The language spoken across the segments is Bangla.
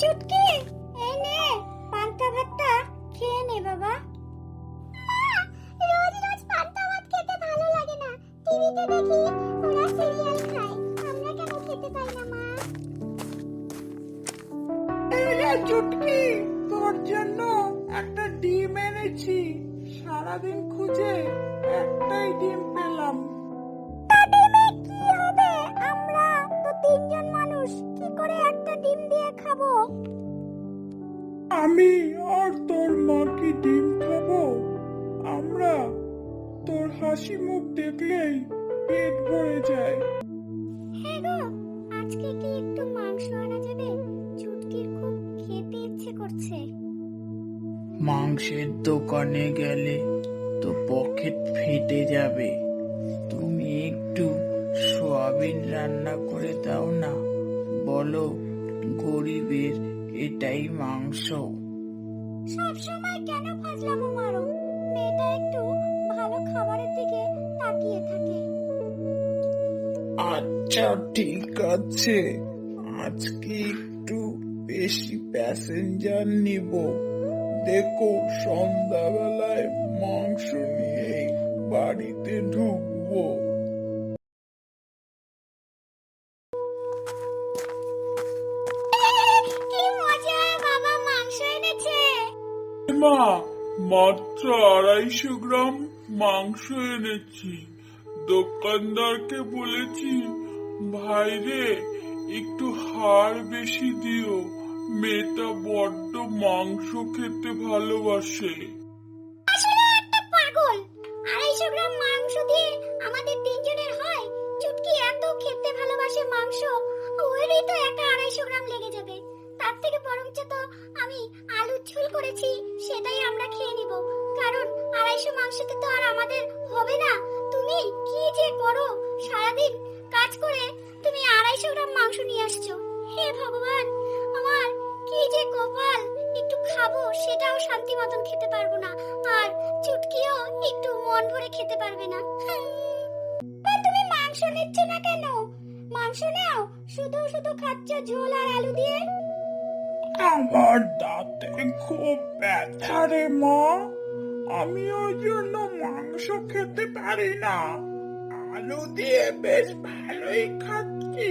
চুটকি, এই নে পান্তা ভাতটা খেয়ে নে বাবা। রোজ রোজ পান্তা ভাত খেতে ভালো লাগে না। টিভিতে দেখি ওরা সিরিয়াল খায়, আমরা কেন খেতে পাই না মা? এই রে চুটকি, তোর জন্য একটা ডিম এনেছি। সারাদিন খুঁজে একটাই ডিম পেলাম। তা ডিমে কি হবে? আমরা তো তিনজন মানুষ, কি করে একটা ডিম দিয়ে খাবো? আমি আর তোর মা কি ডিম খাবো? আমরা তোর হাসি মুখ দেখলেই পেট ভরে যায়। হ্যাঁ গো, আজকে কি একটু মাংস আনা যাবে? চুটকির খুব খেতে ইচ্ছে করছে। মাংসের দোকানে গেলে তো পকেট ফেটে যাবে। তুমি একটু সোয়াবিন রান্না করে দাও না। বলো, গরিবের এটাই মাংস। সব সময় কেন ফাজলামো মারো? মেয়েটা একটু ভালো খাবারের দিকে তাকিয়ে থাকে। আচ্ছা ঠিক আছে, আজকে একটু বেশি প্যাসেঞ্জার নিব। দেখো, সন্ধ্যাবেলায় মাংস নিয়ে বাড়িতে ঢুকবো। কি মজা, বাবা মাংস এনেছে। মা, মাত্র 250 গ্রাম মাংস এনেছি। দোকানদারকে বলেছি, ভাইরে একটু হাড় বেশি দিও, মেয়েটা বড্ড মাংস খেতে ভালোবাসে। আসলে একটা পাগল। 250 গ্রাম মাংস দিয়ে আমাদের তিনজনের হয়? চুটকি এত খেতে ভালোবাসে মাংস, ওরই তো একা 250 গ্রাম লেগে যাবে। তার থেকে বরঞ্চ তো আমি আলুর ঝোল করেছি, সেটাই আমরা খেয়ে নিব। কারণ 250 মাংসতে তো আর আমাদের হবে না। তুমি কি যে করো, সারাদিন কাজ করে তুমি 250 গ্রাম মাংস নিয়ে আসছো। হে ভগবান, আমার কি যে কপাল! একটু খাবো সেটাও শান্তি মতন খেতে পারবো না, আর চুটকিও একটু মন ভরে খেতে পারবে না। তুমি মাংস নিচ্ছ না কেন? মাংস নাও, শুধু শুধু খাচ্ছ ঝোল আর আলু দিয়ে। আমার দাঁতে খুব ব্যথা রে মা, আমি ওই জন্য মাংস খেতে পারি না। আলু দিয়ে বেশ ভালোই খাচ্ছি,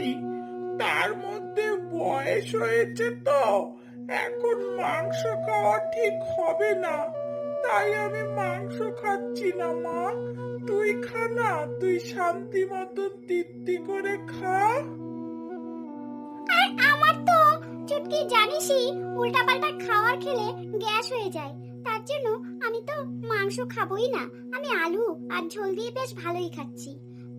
তার মধ্যে বয়স হয়েছে তো, এখন মাংস খাওয়া ঠিক হবে না, তাই আমি মাংস খাচ্ছি না। মা, তুই খা না, তুই শান্তি মতো তৃপ্তি করে খা। আর আমার তো চুটকি জানিসই, উল্টাপাল্টা খাবার খেলে গ্যাস হয়ে যায়। তার জন্য আমি তো মাংস খাবোই না। আমি আলু আর ঝোল দিয়ে বেশ ভালোই খাচ্ছি।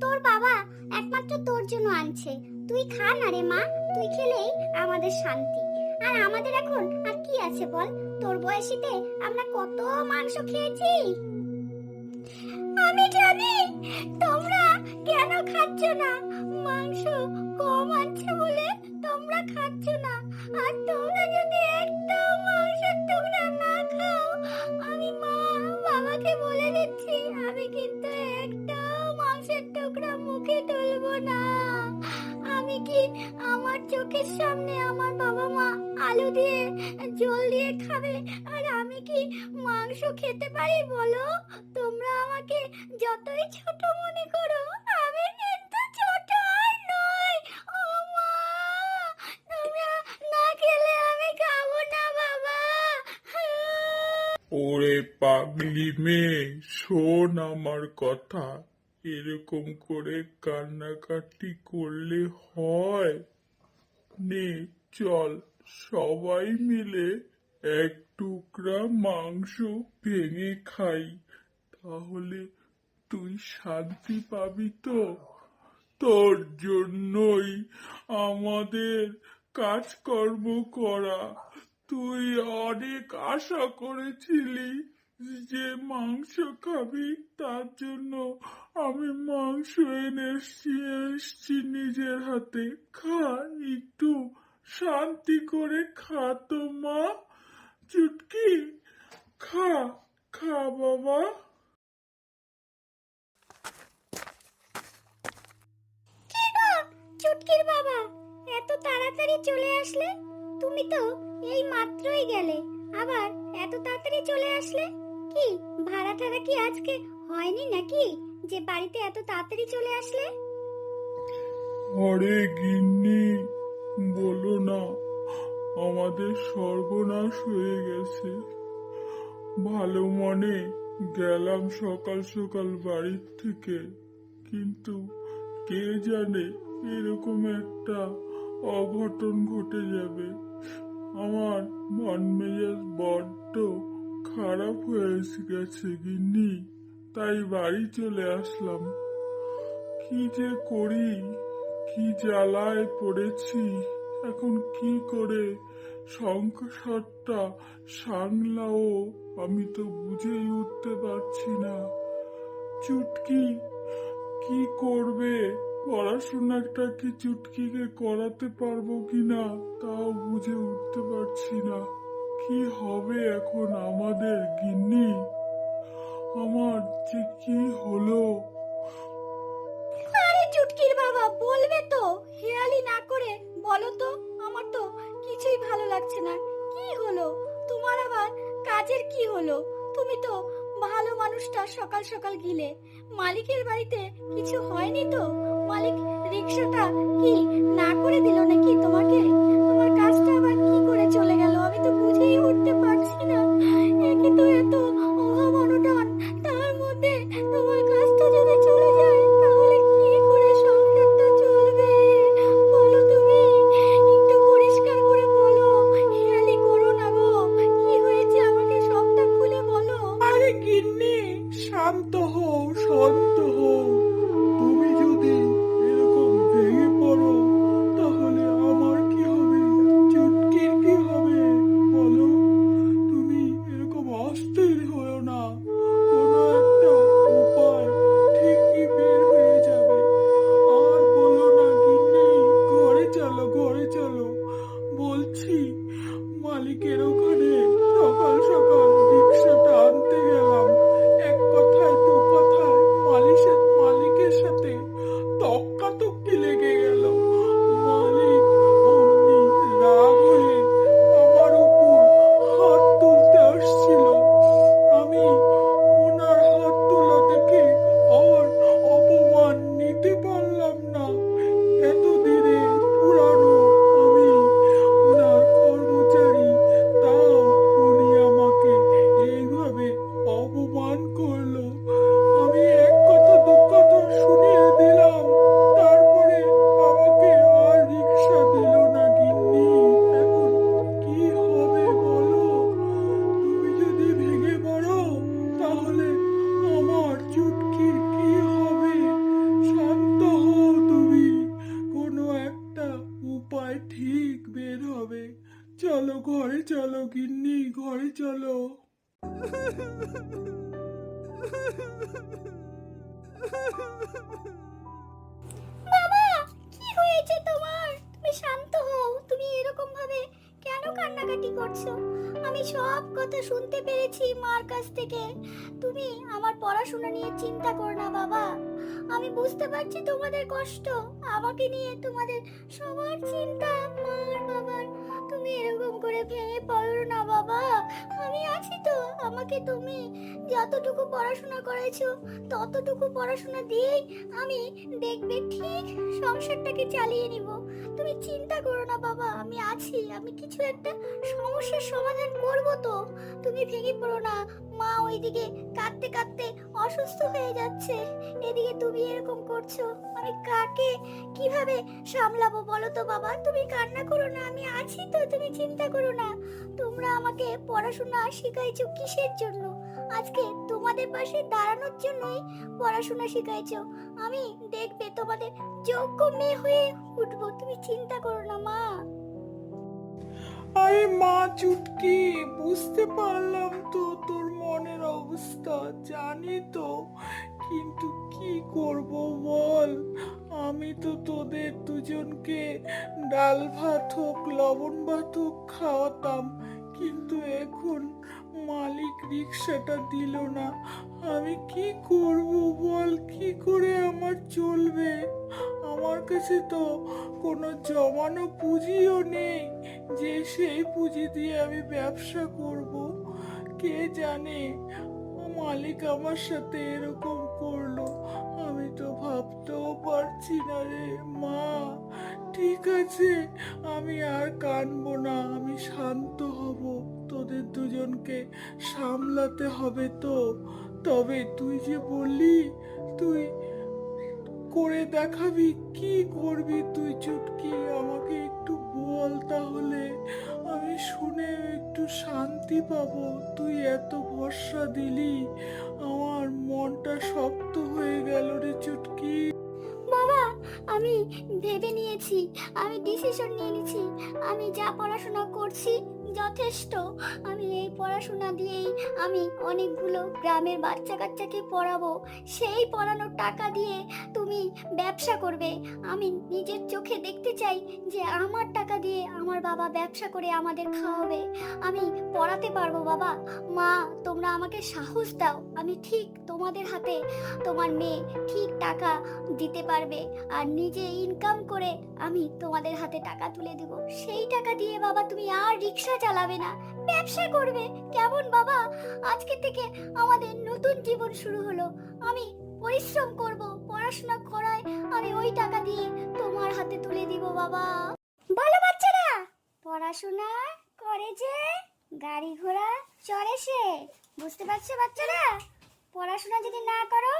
তোর বাবা একমাত্র তোর জন্য আনছে, তুই খা না রে মা। তুই খেলেই আমাদের শান্তি। আর আমাদের এখন আর কি আছে বল? তোর বয়সীতে আমরা কত মাংস খেয়েছি। আমি জানি তোমরা কেন খাচ্ছ না। মাংস কম আছে বলে তোমরা খাচ্ছ না। আর তোমরা যদি একটা মাংসের টুকরা না খাও, আমি মা বাবাকে বলে দিচ্ছি, আমি কিন্তু একটা মাংসের টুকরা মুখে তুলবো না। আমি কি আমার চোখের সামনে আমার বাবা মা আলু দিয়ে ঝোল দিয়ে খাবে, আর আমি কি মাংস খেতে পারি বলো? তোমরা আমাকে যতই ছোট মনে করো, আমি কিন্তু ছোট আর নই। ও মা, তোমরা না খেলে আমি খাবো না বাবা। ওরে পাগলি মেয়ে, শোন আমার কথা, এরকম করে কান্নাকাটি করলে হয়? নে চল, সবাই মিলে এক টুকরা মাংস ভেঙে খাই, তাহলে তুই শান্তি পাবি তো। তোর জন্যই আমাদের কাজকর্ম করা। তুই অনেক আশা করেছিলি যে মাংস খাবি, তার জন্য আমি মাংস এসছি নিজের হাতে। খা, একটু শান্তি করে খা তো মা। চুটকি, খা, খা বাবা। কি গো চুটকির বাবা, এত তাড়াতাড়ি চলে আসলে? তুমি তো এই মাত্রই গেলে, আবার এত তাড়াতাড়ি চলে আসলে? কি ভাড়া টাড়া কি আজকে হয়নি নাকি যে বাড়িতে এত তাড়াতাড়ি চলে আসলে? আরে গিন্নি, বলো না, আমাদের সর্বনাশ হয়ে গেছে। ভালো মনে গেলাম সকাল সকাল বাড়ির থেকে, কিন্তু কে জানে এরকম একটা অঘটন ঘটে যাবে। আমার মন মেজাজ বড্ড খারাপ হয়ে গেছে গিন্নি, তাই বাড়ি চলে আসলাম। কি যে করি, কি জ্বালায় পড়েছি, এখন কি করে সংসারটা সামলাও আমি তো বুঝেই উঠতে পারছি না। চুটকি কি করবে, পড়াশোনাটা কি চুটকিকে করাতে পারবো কিনা তাও বুঝে উঠতে পারছি না। কি হবে এখন আমাদের গিন্নি, আমার যে কি হলো। আরে চুটকির বাবা, বলবে তো, হেয়ালি না করে বলো তো। আমার তো কিছুই ভালো লাগছে না। কি হলো তোমার আবার? কাজের কি হলো? তুমি তো ভালো মানুষটা সকাল সকাল গিলে। মালিকের বাড়িতে কিছু হয়নি তো? মালিক রিক্সাটা কি না করে দিল নাকি তোমাকে? তোমার কাজটা আবার কি করে চলে গেল আমি তো বুঝেই উঠতে পারছি না। একে তো এত অভাব অনটন, তার মধ্যে তোমার কাজটা যদি চলে যায় তাহলে কি করে সংসারটা চলবে? বলো তুমি, একটু পরিষ্কার করে বলো, হেয়ালি করো না গো। কি হয়েছে আমাকে সবটা খুলে বলো। আরে গিন্নি, শান্ত হও, শান্ত হও। তুমি যদি এরকম ভেঙে পড়ো তাহলে আমার কি হবে, চুটকির কি হবে বলো? তুমি এরকম অস্থির হয়েও না, কোনো একটা উপায় ঠিকই বের হয়ে যাবে। আর বলো না গিন্নি, ঘরে চলো, ঘরে চলো বলছি। মালিকের ওখানে সকাল সকাল রিক্সাটা আনতে গেলাম, এক কথায় দু কথায় মালিকের সাথে তক্কাতক্কি লেগে গেল। মালিক অমনি রাগ হয়ে আমার উপর হাত তুলতে আসছিল। আমি ওনার হাত তোলা দেখে আর অপমান নিতে পারলাম না। এতদিনে পুরানো আমি, ওনার কর্মচারী, তাও উনি আমাকে এইভাবে অপমান করলো। আমি এক কথা দু কথা শুনিয়ে দিলাম, তারপরে আমাকে আর রিক্সা দিল না গিন্নি। এখন কি হবে বলো? তুমি যদি ভেঙে পড়ো তাহলে আমার চুটকির কি হবে? শান্ত হও তুমি, কোনো একটা উপায় ঠিক বের হবে। চলো ঘরে চলো গিন্নি, ঘরে চলো। বাবা, কি হয়েছে তোমার? তুমি শান্ত হও। তুমি এরকম ভাবে কেন কান্নাকাটি করছো? আমি সব কথা শুনতে পেরেছি মার কাছ থেকে। তুমি আমার পড়াশোনা নিয়ে চিন্তা করো না বাবা। আমি বুঝতে পারছি তোমাদের কষ্ট, আমাকে নিয়ে তোমাদের সবার চিন্তা, মার বাবার। তুমি এরকম করে ভেঙে পড়ো না বাবা, আমি আছি তো। আমাকে তুমি যতটুকু পড়াশোনা করেছো ততটুকু পড়াশোনা দিয়েই আমি দেখবে ঠিক সংসারটাকে চালিয়ে নিব। তুমি চিন্তা করো না বাবা, আমি আছি। আমি কিছু একটা সমস্যার সমাধান করব তো। তুমি ভেঙে পড়ো না। মা ওইদিকে কাঁদতে কাঁদতে অসুস্থ হয়ে যাচ্ছে, এদিকে তুমি এরকম করছো। আমি কাকে কিভাবে সামলাবো বলো তো বাবা? তুমি কান্না করো না, আমি আছি তো। তুমি চিন্তা করো না। তোমরা আমাকে পড়াশোনা শিখাইছো কিসের জন্য? আজকে তোমাদের পাশে দাঁড়ানোর জন্যই পড়াশোনা শিখাইছো। আমি দেখবে তোমাদের যোগ্য মেয়ে হয়ে উঠবো। তুমি চিন্তা করো না মা। আরে মা চুটকি, বুঝতে পারলাম তো তোর মনের অবস্থা, জানি তো, কিন্তু কি করব বল? আমি তো তোদের দুজনকে ডাল ভাত হোক লবণ ভাত হোক খাওয়াতাম, কিন্তু এখন মালিক রিক্সাটা দিল না। আমি কি করব বল, কি করে আমার চলবে? আমার কাছে তো কোনো জমানো পুঁজিও নেই যে সেই পুঁজি দিয়ে আমি ব্যবসা করব। কে জানে মালিক আমার সাথে এরকম করলো, আমি তো ভাবতেও পারছি না রে মা। ঠিক আছে, আমি আর কাঁদবো না, আমি শান্ত হব। তোদের দুজনকে সামলাতে হবে তো। তবে তুই যে বললি তুই করে দেখাবি, কি করবি তুই চুটকি? আমাকে একটু বল তাহলে, আমি শুনে একটু শান্তি পাবো। তুই এত ভরসা দিলি, আমার মনটা শক্ত হয়ে গেল রে চুটকি। বাবা, আমি ভেবে নিয়েছি, আমি ডিসিশন নিয়ে নিয়েছি। আমি যা পড়াশোনা করছি যথেষ্ট। আমি এই পড়াশোনা দিয়েই আমি অনেকগুলো গ্রামের বাচ্চা কাচ্চাকে পড়াবো। সেই পড়ানোর টাকা দিয়ে তুমি ব্যবসা করবে। আমি নিজের চোখে দেখতে চাই যে আমার টাকা দিয়ে আমার বাবা ব্যবসা করে আমাদের খাওয়াবে। আমি পড়াতে পারবো বাবা। মা, তোমরা আমাকে সাহস দাও, আমি ঠিক তোমাদের হাতে তোমার মেয়ে ঠিক টাকা দিতে পারবে। আর নিজে ইনকাম করে আমি তোমাদের হাতে টাকা তুলে দেব। সেই টাকা দিয়ে বাবা তুমি আর রিক্সা চালাবে না, ব্যবসা করবে। কেমন বাবা? আজকে থেকে আমাদের নতুন জীবন শুরু হলো। আমি পরিশ্রম করব, পড়াশোনা করায় আমি ওই টাকা দিয়ে তোমার হাতে তুলে দিব বাবা। বলো বাচ্চারা, পড়াশোনা করে যে গাড়ি ঘোড়া চড়ে সে। বুঝতে পারছো বাচ্চারা? পড়াশোনা যদি না করো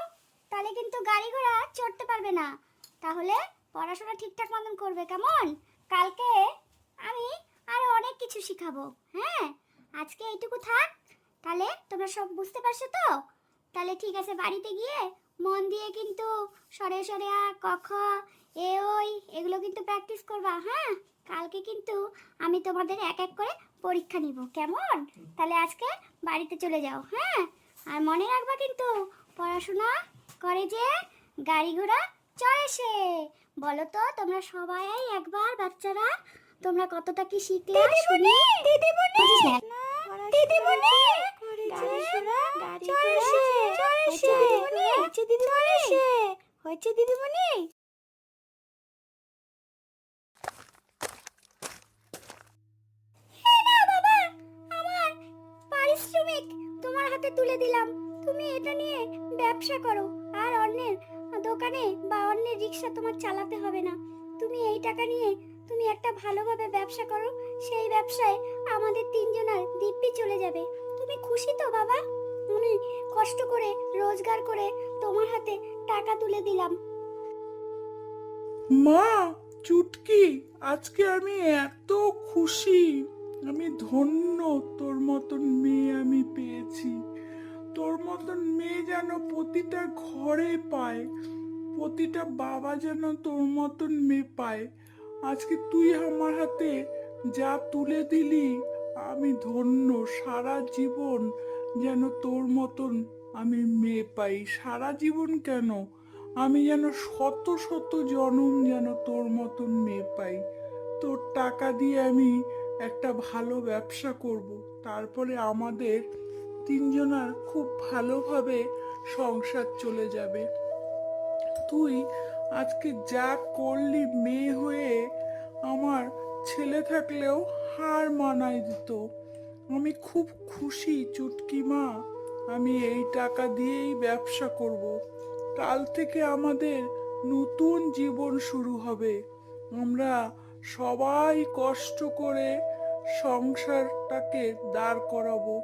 তাহলে কিন্তু গাড়ি ঘোড়া চড়তে পারবে না। তাহলে পড়াশোনা ঠিকঠাক মতন করবে, কেমন? কালকে আমি আরো অনেক কিছু শিখাবো। হ্যাঁ, আজকে এইটুকু থাক। তাহলে তোমরা সব বুঝতে পারছো তো? তাহলে ঠিক আছে, বাড়িতে গিয়ে মন দিয়ে কিন্তু সরে সরে আ, ক খ, এ ওই এগুলো কিন্তু প্র্যাকটিস করবা। হ্যাঁ, কালকে কিন্তু আমি তোমাদের এক এক করে পরীক্ষা নিব, কেমন? তাহলে আজকে বাড়িতে চলে যাও। হ্যাঁ, আর মনে রাখবা কিন্তু পড়াশোনা করে যে গাড়ি ঘোড়া চড়ে সে। বলো তো তোমরা সবাই একবার বাচ্চারা, তোমরা কতটা কি শিখলে শুনি? দিদিমণি, দিদিমণি, গাড়ি ঘোড়া চড়ে সে, দিদিমণি, চড়ে সে, হয়েছে দিদিমণি। বাবা, আমার পারিশ্রমিক তোমার হাতে তুলে দিলাম। তুমি এটা নিয়ে ব্যবসা করো, আর অন্যের দোকানে বা অন্যের রিক্সা তোমার চালাতে হবে না। তুমি এই টাকা নিয়ে তুমি একটা ভালোভাবে ব্যবসা করো। সেই ব্যবসায় আমাদের তিনজনের দিব্যি চলে যাবে। তুমি খুশি তো বাবা? আমি কষ্ট করে রোজগার করে তোমার হাতে টাকা তুলে দিলাম। মা, চুটকি, আজকে আমি এত খুশি, আমি ধন্য। তোর মতন মেয়ে আমি পেয়েছি। তোর মতন মেয়ে যেন প্রতিটা ঘরে পায়, প্রতিটা বাবা যেন তোর মতন মেয়ে পায়। আজকে তুই আমার হাতে যা তুলে দিলি, আমি ধন্য। সারা জীবন যেন তোর মতন আমি মেয়ে পাই। সারা জীবন কেন, আমি যেন শত শত জনম যেন তোর মতন মেয়ে পাই। তোর টাকা দিয়ে আমি একটা ভালো ব্যবসা করব, তারপরে আমাদের তিনজনার খুব ভালোভাবে সংসার চলে যাবে। তুই আজকে যা করলি মেয়ে হয়ে, আমার ছেলে থাকলেও হার মানায় দিত। আমি খুব খুশি চুটকি মা। আমি এই টাকা দিয়েই ব্যবসা করব। কাল থেকে আমাদের নতুন জীবন শুরু হবে। আমরা সবাই কষ্ট করে সংসারটাকে দাঁড় করাবো।